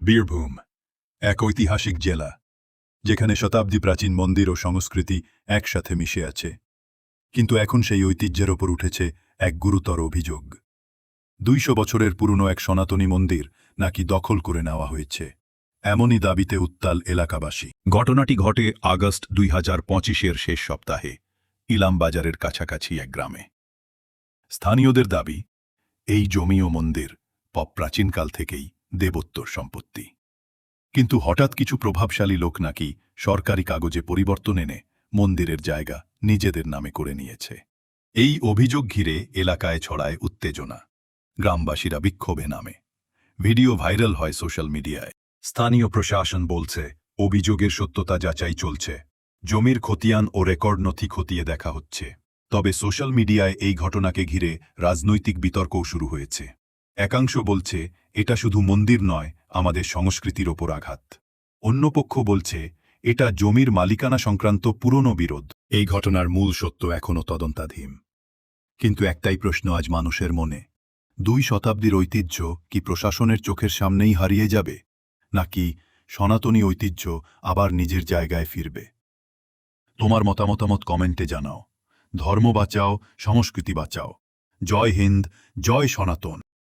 বীরভূম এক ঐতিহাসিক জেলা, যেখানে শতাব্দী প্রাচীন মন্দির ও সংস্কৃতি একসাথে মিশে আছে। কিন্তু এখন সেই ঐতিহ্যের ওপর উঠেছে এক গুরুতর অভিযোগ। ২০০ বছরের পুরনো এক সনাতনী মন্দির নাকি দখল করে নেওয়া হয়েছে, এমনই দাবিতে উত্তাল এলাকাবাসী। ঘটনাটি ঘটে আগস্ট ২০২৫-এর শেষ সপ্তাহে ইলামবাজারের কাছাকাছি এক গ্রামে। স্থানীয়দের দাবি, এই জমি ও মন্দির প্রাচীনকাল থেকেই দেবোত্তর সম্পত্তি। কিন্তু হঠাৎ কিছু প্রভাবশালী লোক নাকি সরকারি কাগজে পরিবর্তন এনে মন্দিরের জায়গা নিজেদের নামে করে নিয়েছে। এই অভিযোগ ঘিরে এলাকায় ছড়ায় উত্তেজনা, গ্রামবাসীরা বিক্ষোভে নামে, ভিডিও ভাইরাল হয় সোশ্যাল মিডিয়ায়। স্থানীয় প্রশাসন বলছে অভিযোগের সত্যতা যাচাই চলছে, জমির খতিয়ান ও রেকর্ড নথি খতিয়ে দেখা হচ্ছে। তবে সোশ্যাল মিডিয়ায় এই ঘটনাকে ঘিরে রাজনৈতিক বিতর্কও শুরু হয়েছে। একাংশ বলছে এটা শুধু মন্দির নয়, আমাদের সংস্কৃতির ওপর আঘাত। অন্য পক্ষ বলছে এটা জমির মালিকানা সংক্রান্ত পুরনো বিরোধ। এই ঘটনার মূল সত্য এখনও তদন্তাধীন। কিন্তু একটাই প্রশ্ন আজ মানুষের মনে, ২ শতাব্দীর ঐতিহ্য কি প্রশাসনের চোখের সামনেই হারিয়ে যাবে, নাকি সনাতনী ঐতিহ্য আবার নিজের জায়গায় ফিরবে? তোমার মতামত কমেন্টে জানাও। ধর্ম বাঁচাও, সংস্কৃতি বাঁচাও। জয় হিন্দ, জয় সনাতন।